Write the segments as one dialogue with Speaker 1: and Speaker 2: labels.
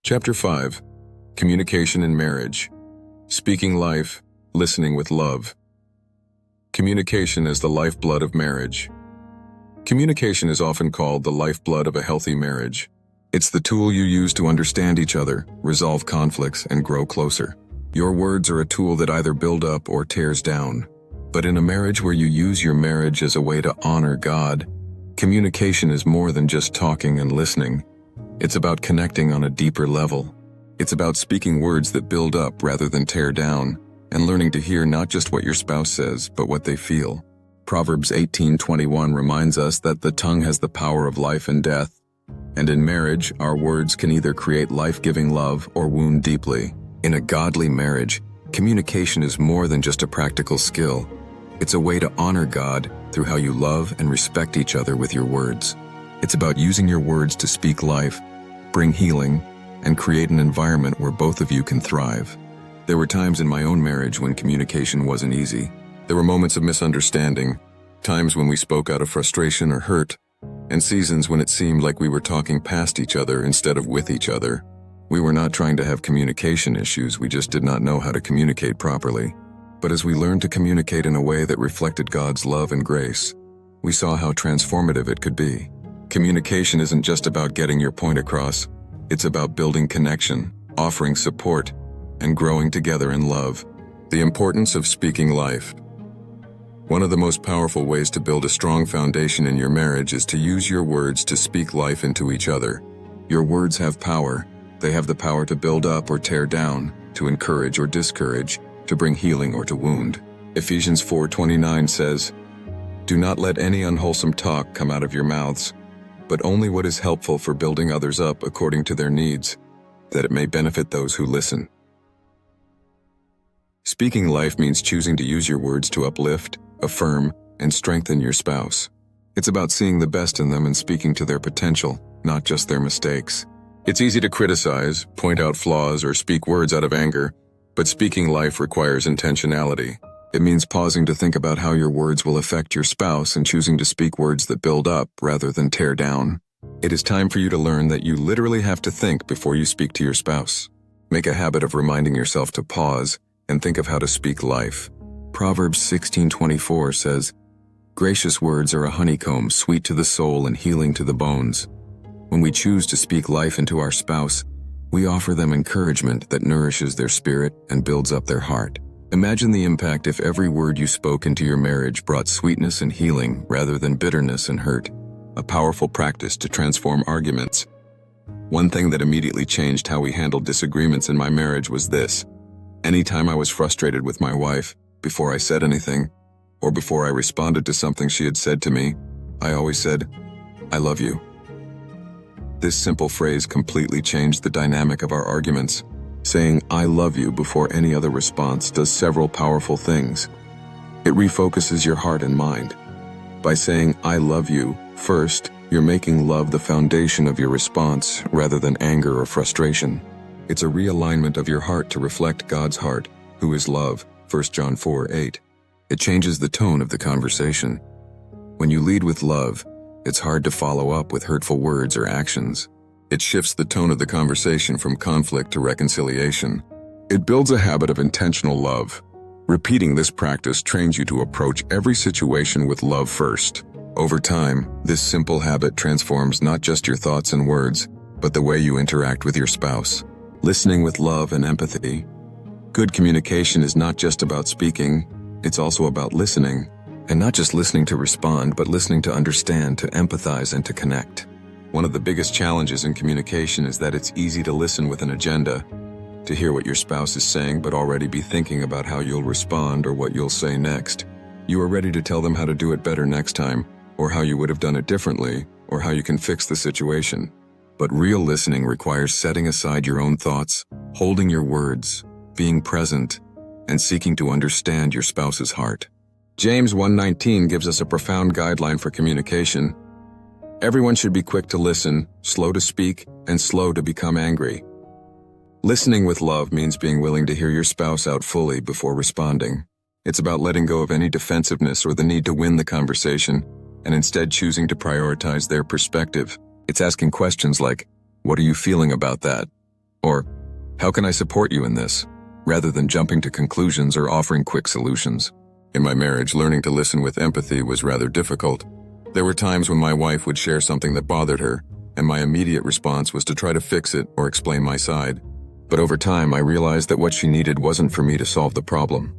Speaker 1: Chapter 5. Communication in Marriage. Speaking life, listening with love. Communication is the lifeblood of marriage. Communication is often called the lifeblood of a healthy marriage. It's the tool you use to understand each other, resolve conflicts, and grow closer. Your words are a tool that either build up or tears down. But in a marriage where you use your marriage as a way to honor God, communication is more than just talking and listening. It's about connecting on a deeper level. It's about speaking words that build up rather than tear down, and learning to hear not just what your spouse says, but what they feel. Proverbs 18:21 reminds us that the tongue has the power of life and death, and in marriage, our words can either create life-giving love or wound deeply. In a godly marriage, communication is more than just a practical skill. It's a way to honor God through how you love and respect each other with your words. It's about using your words to speak life, bring healing, and create an environment where both of you can thrive. There were times in my own marriage when communication wasn't easy. There were moments of misunderstanding, times when we spoke out of frustration or hurt, and seasons when it seemed like we were talking past each other instead of with each other. We were not trying to have communication issues, we just did not know how to communicate properly. But as we learned to communicate in a way that reflected God's love and grace, we saw how transformative it could be. Communication isn't just about getting your point across, it's about building connection, offering support, and growing together in love. The importance of speaking life. One of the most powerful ways to build a strong foundation in your marriage is to use your words to speak life into each other. Your words have power. They have the power to build up or tear down, to encourage or discourage, to bring healing or to wound. Ephesians 4:29 says, "Do not let any unwholesome talk come out of your mouths, but only what is helpful for building others up according to their needs, that it may benefit those who listen." Speaking life means choosing to use your words to uplift, affirm, and strengthen your spouse. It's about seeing the best in them and speaking to their potential, not just their mistakes. It's easy to criticize, point out flaws, or speak words out of anger, but speaking life requires intentionality. It means pausing to think about how your words will affect your spouse and choosing to speak words that build up rather than tear down. It is time for you to learn that you literally have to think before you speak to your spouse. Make a habit of reminding yourself to pause and think of how to speak life. Proverbs 16:24 says, "Gracious words are a honeycomb, sweet to the soul and healing to the bones." When we choose to speak life into our spouse, we offer them encouragement that nourishes their spirit and builds up their heart. Imagine the impact if every word you spoke into your marriage brought sweetness and healing rather than bitterness and hurt. A powerful practice to transform arguments. One thing that immediately changed how we handled disagreements in my marriage was this. Anytime I was frustrated with my wife, before I said anything, or before I responded to something she had said to me, I always said, "I love you." This simple phrase completely changed the dynamic of our arguments. Saying "I love you" before any other response does several powerful things. It refocuses your heart and mind. By saying "I love you" first, you're making love the foundation of your response rather than anger or frustration. It's a realignment of your heart to reflect God's heart, who is love, 1 John 4:8. It changes the tone of the conversation. When you lead with love, it's hard to follow up with hurtful words or actions. It shifts the tone of the conversation from conflict to reconciliation. It builds a habit of intentional love. Repeating this practice trains you to approach every situation with love first. Over time, this simple habit transforms not just your thoughts and words, but the way you interact with your spouse. Listening with love and empathy. Good communication is not just about speaking, it's also about listening. And not just listening to respond, but listening to understand, to empathize, and to connect. One of the biggest challenges in communication is that it's easy to listen with an agenda, to hear what your spouse is saying but already be thinking about how you'll respond or what you'll say next. You are ready to tell them how to do it better next time, or how you would have done it differently, or how you can fix the situation. But real listening requires setting aside your own thoughts, holding your words, being present, and seeking to understand your spouse's heart. James 1:19 gives us a profound guideline for communication. Everyone should be quick to listen, slow to speak, and slow to become angry. Listening with love means being willing to hear your spouse out fully before responding. It's about letting go of any defensiveness or the need to win the conversation, and instead choosing to prioritize their perspective. It's asking questions like, "What are you feeling about that?" Or, how can I support you in this? Rather than jumping to conclusions or offering quick solutions. In my marriage, learning to listen with empathy was rather difficult. There were times when my wife would share something that bothered her, and my immediate response was to try to fix it or explain my side. But over time, I realized that what she needed wasn't for me to solve the problem.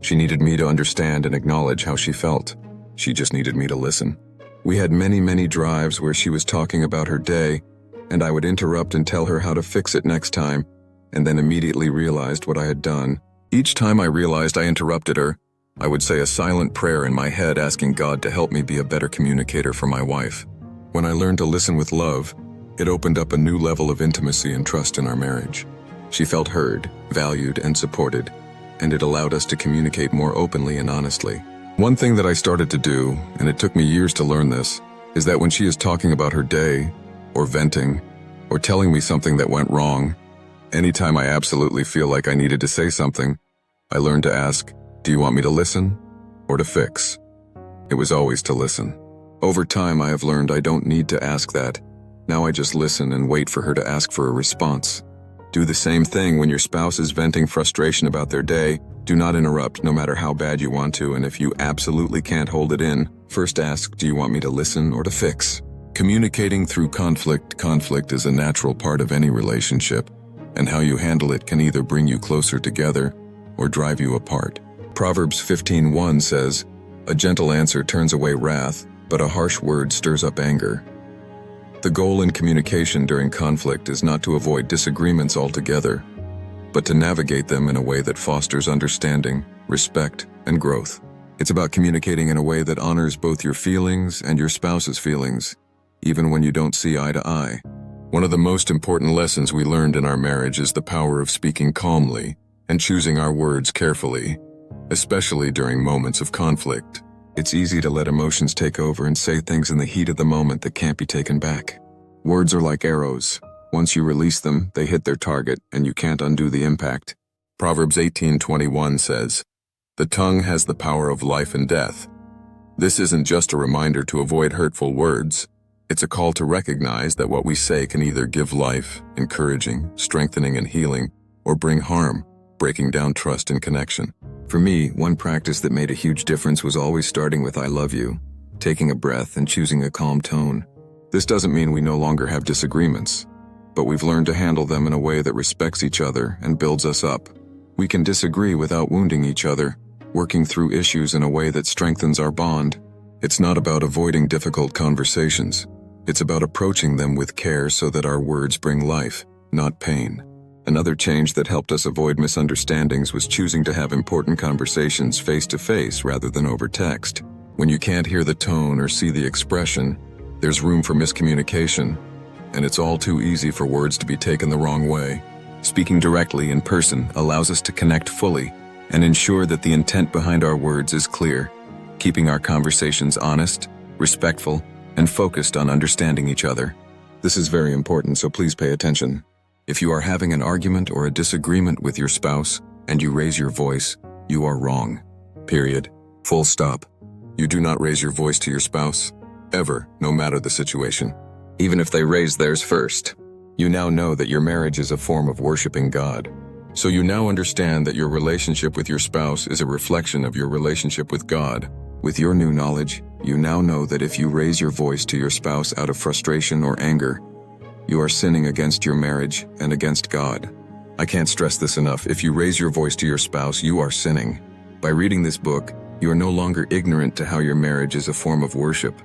Speaker 1: She needed me to understand and acknowledge how she felt. She just needed me to listen. We had many drives where she was talking about her day, and I would interrupt and tell her how to fix it next time, and then immediately realized what I had done. Each time I realized I interrupted her, I would say a silent prayer in my head asking God to help me be a better communicator for my wife. When I learned to listen with love, it opened up a new level of intimacy and trust in our marriage. She felt heard, valued, and supported, and it allowed us to communicate more openly and honestly. One thing that I started to do, and it took me years to learn this, is that when she is talking about her day, or venting, or telling me something that went wrong, anytime I absolutely feel like I needed to say something, I learned to ask, do you want me to listen or to fix? It was always to listen. Over time, I have learned I don't need to ask that. Now I just listen and wait for her to ask for a response. Do the same thing when your spouse is venting frustration about their day. Do not interrupt, no matter how bad you want to, and if you absolutely can't hold it in, first ask, do you want me to listen or to fix? Communicating through conflict. Conflict is a natural part of any relationship, and how you handle it can either bring you closer together or drive you apart. Proverbs 15:1 says, a gentle answer turns away wrath, but a harsh word stirs up anger. The goal in communication during conflict is not to avoid disagreements altogether, but to navigate them in a way that fosters understanding, respect, and growth. It's about communicating in a way that honors both your feelings and your spouse's feelings, even when you don't see eye to eye. One of the most important lessons we learned in our marriage is the power of speaking calmly and choosing our words carefully, especially during moments of conflict. It's easy to let emotions take over and say things in the heat of the moment that can't be taken back. Words are like arrows. Once you release them, they hit their target, and you can't undo the impact. Proverbs 18:21 says, the tongue has the power of life and death. This isn't just a reminder to avoid hurtful words. It's a call to recognize that what we say can either give life, encouraging, strengthening, and healing, or bring harm, breaking down trust and connection. For me, one practice that made a huge difference was always starting with I love you, taking a breath and choosing a calm tone. This doesn't mean we no longer have disagreements, but we've learned to handle them in a way that respects each other and builds us up. We can disagree without wounding each other, working through issues in a way that strengthens our bond. It's not about avoiding difficult conversations. It's about approaching them with care so that our words bring life, not pain. Another change that helped us avoid misunderstandings was choosing to have important conversations face-to-face rather than over text. When you can't hear the tone or see the expression, there's room for miscommunication, and it's all too easy for words to be taken the wrong way. Speaking directly in person allows us to connect fully and ensure that the intent behind our words is clear, keeping our conversations honest, respectful, and focused on understanding each other. This is very important, so please pay attention. If you are having an argument or a disagreement with your spouse and you raise your voice, you are wrong. Period. Full stop. You do not raise your voice to your spouse, ever, no matter the situation. Even if they raise theirs first. You now know that your marriage is a form of worshiping God. So you now understand that your relationship with your spouse is a reflection of your relationship with God. With your new knowledge, you now know that if you raise your voice to your spouse out of frustration or anger, you are sinning against your marriage and against God. I can't stress this enough. If you raise your voice to your spouse, you are sinning. By reading this book, you are no longer ignorant to how your marriage is a form of worship.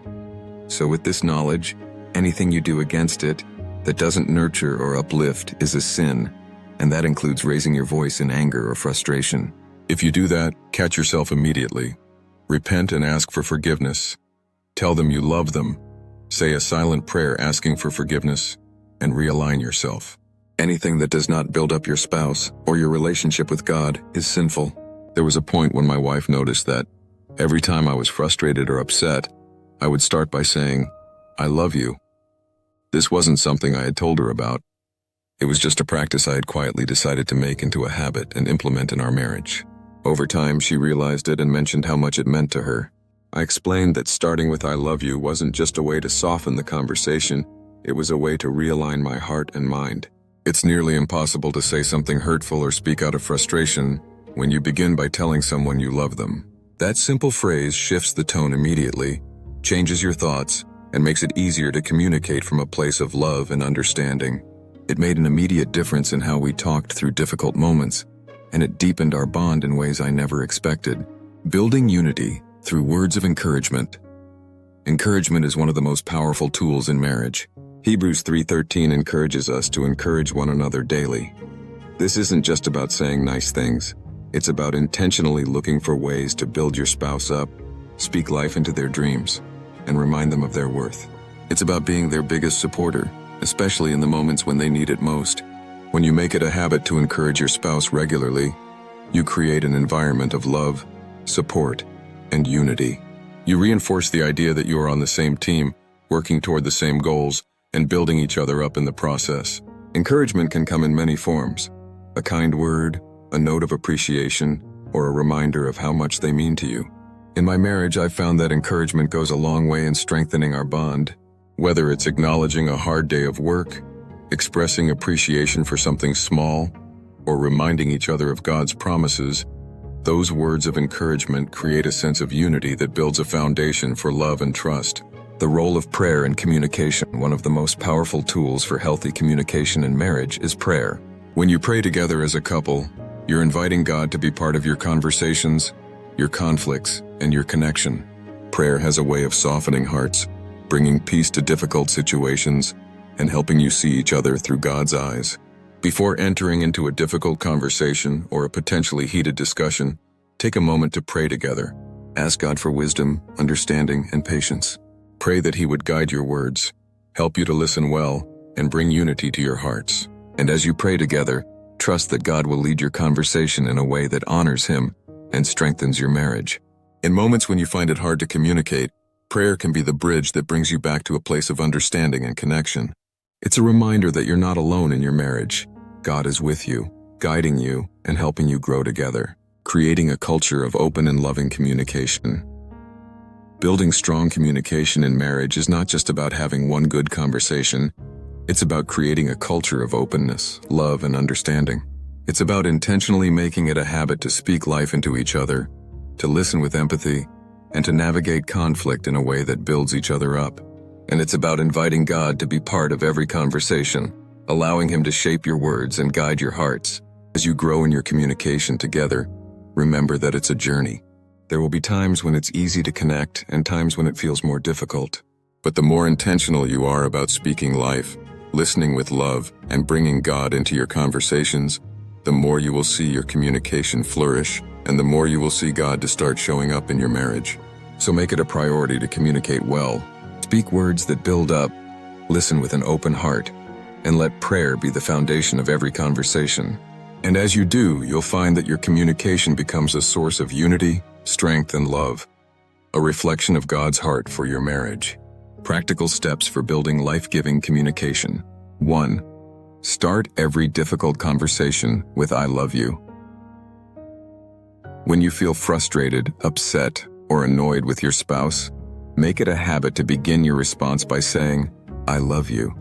Speaker 1: So with this knowledge, anything you do against it that doesn't nurture or uplift is a sin, and that includes raising your voice in anger or frustration. If you do that, catch yourself immediately. Repent and ask for forgiveness. Tell them you love them. Say a silent prayer asking for forgiveness, and realign yourself. Anything that does not build up your spouse or your relationship with God is sinful. There was a point when my wife noticed that every time I was frustrated or upset, I would start by saying, I love you. This wasn't something I had told her about. It was just a practice I had quietly decided to make into a habit and implement in our marriage. Over time, she realized it and mentioned how much it meant to her. I explained that starting with I love you wasn't just a way to soften the conversation, it was a way to realign my heart and mind. It's nearly impossible to say something hurtful or speak out of frustration when you begin by telling someone you love them. That simple phrase shifts the tone immediately, changes your thoughts, and makes it easier to communicate from a place of love and understanding. It made an immediate difference in how we talked through difficult moments, and it deepened our bond in ways I never expected. Building unity through words of encouragement. Encouragement is one of the most powerful tools in marriage. Hebrews 3:13 encourages us to encourage one another daily. This isn't just about saying nice things. It's about intentionally looking for ways to build your spouse up, speak life into their dreams, and remind them of their worth. It's about being their biggest supporter, especially in the moments when they need it most. When you make it a habit to encourage your spouse regularly, you create an environment of love, support, and unity. You reinforce the idea that you are on the same team, working toward the same goals, and building each other up in the process. Encouragement can come in many forms: a kind word, a note of appreciation, or a reminder of how much they mean to you. In my marriage, I've found that encouragement goes a long way in strengthening our bond. Whether it's acknowledging a hard day of work, expressing appreciation for something small, or reminding each other of God's promises, those words of encouragement create a sense of unity that builds a foundation for love and trust. The role of prayer in communication. One of the most powerful tools for healthy communication in marriage is prayer. When you pray together as a couple, you're inviting God to be part of your conversations, your conflicts, and your connection. Prayer has a way of softening hearts, bringing peace to difficult situations, and helping you see each other through God's eyes. Before entering into a difficult conversation or a potentially heated discussion, take a moment to pray together. Ask God for wisdom, understanding, and patience. Pray that He would guide your words, help you to listen well, and bring unity to your hearts. And as you pray together, trust that God will lead your conversation in a way that honors Him and strengthens your marriage. In moments when you find it hard to communicate, prayer can be the bridge that brings you back to a place of understanding and connection. It's a reminder that you're not alone in your marriage. God is with you, guiding you, and helping you grow together, creating a culture of open and loving communication. Building strong communication in marriage is not just about having one good conversation. It's about creating a culture of openness, love, and understanding. It's about intentionally making it a habit to speak life into each other, to listen with empathy, and to navigate conflict in a way that builds each other up. And it's about inviting God to be part of every conversation, allowing Him to shape your words and guide your hearts. As you grow in your communication together, remember that it's a journey. There will be times when it's easy to connect and times when it feels more difficult. But the more intentional you are about speaking life, listening with love, and bringing God into your conversations, the more you will see your communication flourish, and the more you will see God to start showing up in your marriage. So make it a priority to communicate well. Speak words that build up, listen with an open heart, and let prayer be the foundation of every conversation. And as you do, you'll find that your communication becomes a source of unity, strength, and love, a reflection of God's heart for your marriage. Practical steps for building life-giving communication. 1. Start every difficult conversation with "I love you." When you feel frustrated, upset, or annoyed with your spouse, make it a habit to begin your response by saying, "I love you."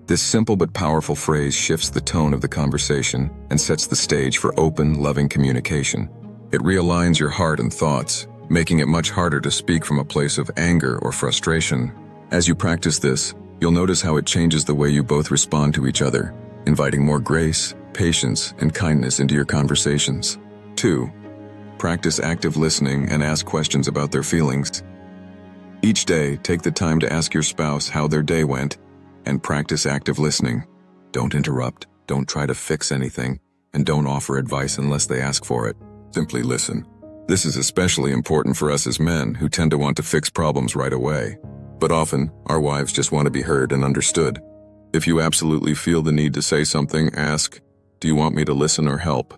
Speaker 1: This simple but powerful phrase shifts the tone of the conversation and sets the stage for open, loving communication. It realigns your heart and thoughts, making it much harder to speak from a place of anger or frustration. As you practice this, you'll notice how it changes the way you both respond to each other, inviting more grace, patience, and kindness into your conversations. 2. Practice active listening and ask questions about their feelings. Each day, take the time to ask your spouse how their day went and practice active listening. Don't interrupt, don't try to fix anything, and don't offer advice unless they ask for it. Simply listen. This is especially important for us as men who tend to want to fix problems right away. But often, our wives just want to be heard and understood. If you absolutely feel the need to say something, ask, "Do you want me to listen or help?"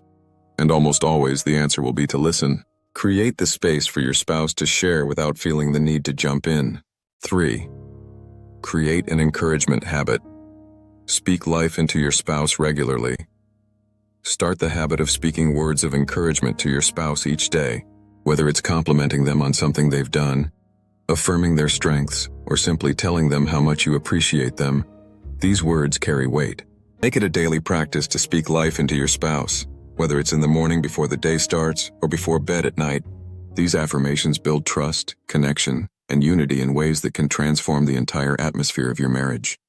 Speaker 1: And almost always the answer will be to listen. Create the space for your spouse to share without feeling the need to jump in. 3. Create an encouragement habit. Speak life into your spouse regularly. Start the habit of speaking words of encouragement to your spouse each day, whether it's complimenting them on something they've done, affirming their strengths, or simply telling them how much you appreciate them. These words carry weight. Make it a daily practice to speak life into your spouse, whether it's in the morning before the day starts or before bed at night. These affirmations build trust, connection, and unity in ways that can transform the entire atmosphere of your marriage.